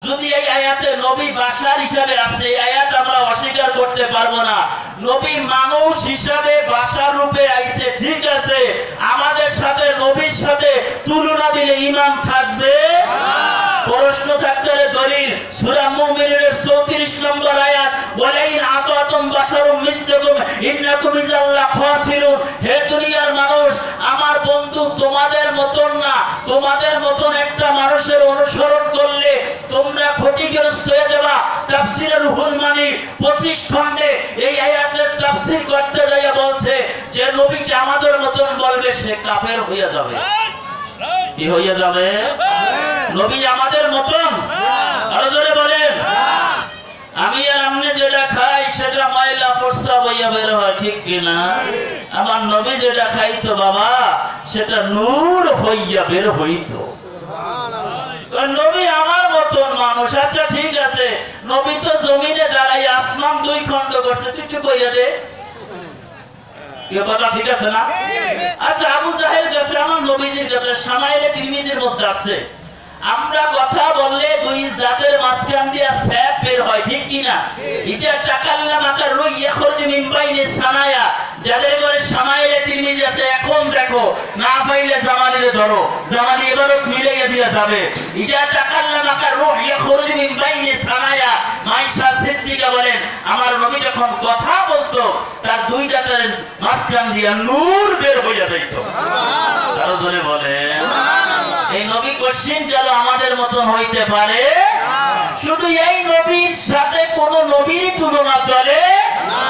যদি এই আয়াতে নবী বাশার হিসাবে আছে, এই আয়াত আমরা অস্বীকার করতে পারবো না। নবী মানুষ হিসাবে বাশার রূপে আইছে, ঠিক আছে, আমাদের সাথে নবীর সাথে তুলনা দিলে ঈমান থাকবে না। প্রশ্ন থাকতে দলিল সূরা মুমিনের 34 নম্বর আয়াত, ওয়ালাইন আতাতুম বাশারুম মিসলুকুম ইন্নাকুম ইযাল্লা খাসিরুন। হে দুনিয়ার মানুষ, আমার বন্ধু তোমাদের মতন না, তোমাদের মতন একটা মানুষের অনুসরণ করলে তোমরা ক্ষতিগ্রস্ত হয়ে যাবা। তাফসীরে রুহুল মানি 25 খণ্ডে এই আয়াতের তাফসীর করতে যাইয়া বলছে যে নবীকে আমাদের মতন বলবে সে কাফের হয়ে যাবে। কি হয়ে যাবে? নবী আমাদের মতন? আরো জোরে বলেন। আমি আর আপনি যেটা খাই সেটা ময়লা প্রস্রাব হইয়া বের হয়, ঠিক কিনা? আমার নবী যেটা খাইতো বাবা সেটা নূর হইয়া বের হইতো। নবী আমার মতন মানুষ। আচ্ছা ঠিক আছে, নবী তো জমিনে দাঁড়াই আসমান 2 খণ্ড করছে, তুই ঠিক কইয়া দে, কথা ঠিক আছে না? আচ্ছা, আবু জাহেল কাছে আমার নবীজির কাছে শামাইলে তিরমিজির মধ্যে আছে, আমরা কথা বললে 2 দাঁতের মাঝখান দিয়ে ফ্যাট বের হয়, ঠিক কিনা? ইজা তাকাল্লাম আকার রুই ইয়াখরুজু মিন বাইনি সানায়া। যাদের ঘরে শামাইলে তিরমিজি আছে এখন দেখো, না পাইলে জামানিরে ধরো, জামানি এবারও মিলাইয়া দিয়া যাবে। ইজা তাকাল্লাম আকার রুই ইয়াখরুজু মিন বাইনি সানায়া। মাইশা সিদ্দিকা বলেন আমার নবী যখন কথা বলতো তার 2 দাঁতের মাঝখান দিয়ে নূর বের হইয়া যাইত। সুবহানাল্লাহ। আরো জোরে বলেন সুবহানাল্লাহ। এই নবী কোশ্চেন যেন আমাদের মতন হইতে পারে না। শুধু এই নবীর সাথে কোন নবীরই তুলনা চলে না।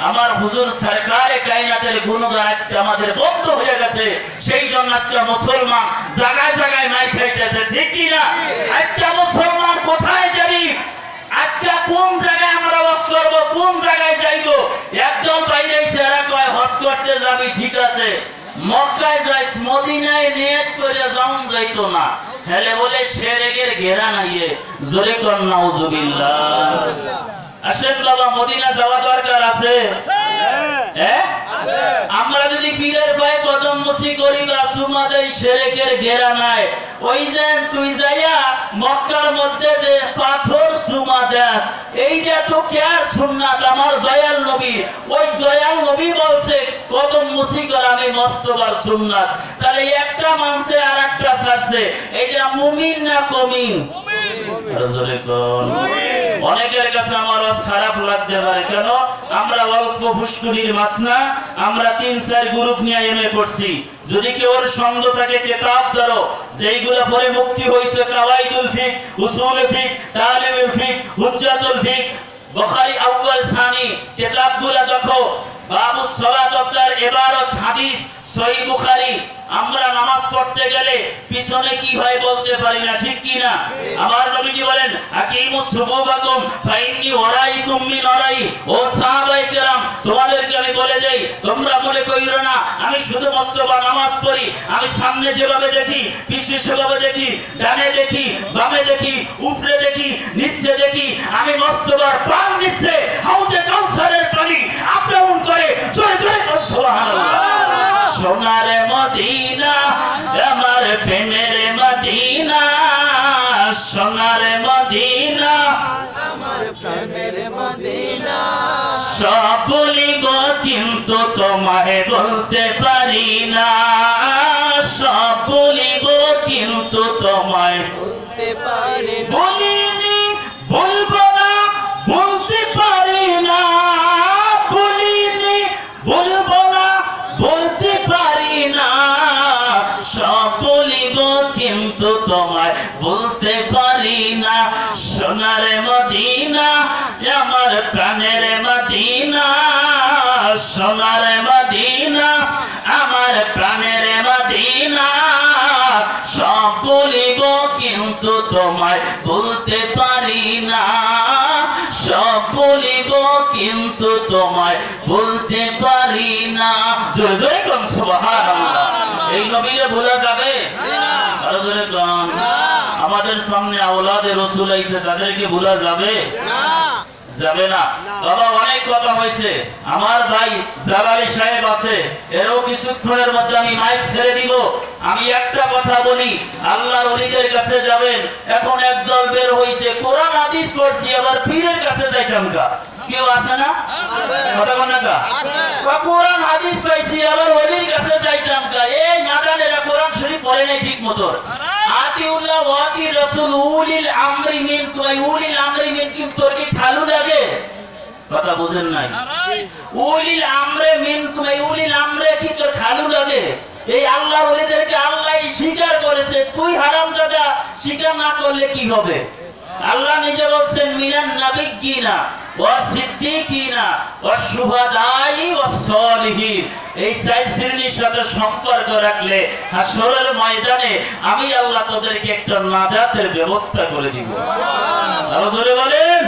আমার হুজুর সরকারে কায়নাতের গুণগান আজকে আমাদের বন্ধ হয়ে গেছে, সেই জন্য আজকে মুসলমান জায়গায় জায়গায় মাইক খাইতেছে, ঠিক কি না? আজকে মুসলমান কোথায় যাবি, আজকে কোন জায়গায় আমরা হজ করব, কোন জায়গায় যাইব, একদল বাইরে এরা কয় হজ করতে যাবি, ঠিক আছে, মক্কায় যাইস, মদিনায় নিয়ত করে যাওন যাইতো না, হেলে বলে শিরকের ঘেরা নাইয়ে, জোরে কর নাউজুবিল্লাহ। আসেন বাবা, মদিনা যাওয়া দরকার আছে? হ্যাঁ আছে। আমরা যদি পীরের পায়ে কদম মুছি করি বা সুমা দেই, শিরকের ঘেরা নাই। ওই যে তুই যাইয়া মক্কার মধ্যে যে পাথর সুমা দেস, এইটা তো কেয়ার সুন্নাত আমার দয়াল নবী। ওই দয়াল নবী বলছে কদম মুছি করা আমি মস্তবার সুন্নাত। তাহলে একটা মানুষে আর একটা ছাড়ছে, এইটা মুমিন না কমিন? অনেকের কাছে আমার খারাপ লাগতে পারে, কেন? আমরা অল্প ফুসকুনির মাছ না, আমরা 3-4 গ্রুপ নিয়ে এমএ করছি। যদি কেউ সঙ্গ থাকে কিতাব ধরো, যেইগুলো পরে মুক্তি হয়েছে, কাওয়াইদুল ফিক, উসুলুল ফিক, তালিমুল ফিক, হুজ্জাতুল ফিক, বুখারী আউয়াল সানি, কিতাবগুলো দেখো। বাবু সালাত অফতার ইবারত হাদিস সহিহ বুখারী। আমরা নামাজ পড়তে গেলে পিছনে কি হয় বলতে পারি না, ঠিক কি না? আমার নবীজি বলেন আকিমুস সুবুবাকুম ফাইন্নী ওরাইকুম মিন ওরাই। ও সাহাবায়ে কেরাম, তোমাদেরকে আমি বলে দেই, তোমরা মনে কইরো না আমি শুধু মুস্তফা নামাজ পড়ি, আমি সামনে যেভাবে দেখি পিছে সেভাবে দেখি, ডানে দেখি বামে দেখি, উপরে দেখি নিচে দেখি, আমি মুস্তফার প্রাণ নিচে হাউজে কাউসারের পানি আপডাউন করে জোরে জোরে সুবহানাল্লাহ। সোনার মদিনা আমার প্রেমের মদিনা, সোনার মদিনা আমার প্রেমের মদিনা। সব বলিব কিন্তু তোমায় বলতে পারি না, সব বলিব কিন্তু তোমায় বলতে পারি না। বলিনি বলবো না বলতে পারি না, বলিনি বলবো না বলতে পারি না, সব বলিব কিন্তু তোমায় বলতে পারি না। সোনার মদিনা আমার প্রাণের মদিনা, সোনার মদিনা আমার প্রাণের মদিনা। সব বলিব কিন্তু তোমায় বলতে পারি না, সব বলিব কিন্তু তোমায় বলতে পারি না। জোরে জোরে কোন সুবহানাল্লাহ। এই নবীরে ভোলা যাবে? আরো জোরে কোন। আমাদের সামনে আওলাদে রসুল আইছে, তাদেরকে ভোলা যাবে? যাবে না। বাবা অনেক কথা হয়েছে, আমার ভাই জালালি সাহেব আছে, এরও কিছুক্ষণের মধ্যে আমি মাইক ছেড়ে দিব। আমি একটা কথা বলি, আল্লাহর ওলিদের কাছে যাবেন, এখন একদল বের হইছে কোরআন হাদিস পড়ছি, আবার পীরের কাছে যাইতাম কা। কেউ আছে না? কথা বল না কা? কোরআন হাদিস পাইছি, আবার ওলির কাছে যাইতাম কা। এই নাদানেরা কোরআন শরীফ পড়ে নাই ঠিক মতো। আতিউল্লাহ ওয়া আতি রাসূল উলিল আমরি মিনকুম, উলিল আমরি মিনকুম তোর কি ঠালু লাগে? কথা বুঝেন নাই? উলিল আমরে মিনকুম, উলিল আমরে কি তোর ঠালু লাগে? এই আল্লাহর ওলিদেরকে আল্লাহই স্বীকার করেছে, তুই হারামজাদা স্বীকার না করলে কি হবে? আল্লাহ নিজে বলছেন মিনান নাবিয়্যিনা ওয়াস সিদ্দিকিনা ওয়াস শুহাদাই ওয়াস সালিহিন। এই চার শ্রেণীর সাথে সম্পর্ক রাখলে হাসরের ময়দানে আমি আল্লাহ তোদেরকে একটা নাজাতের ব্যবস্থা করে দিব। আরো জোরে বলেন।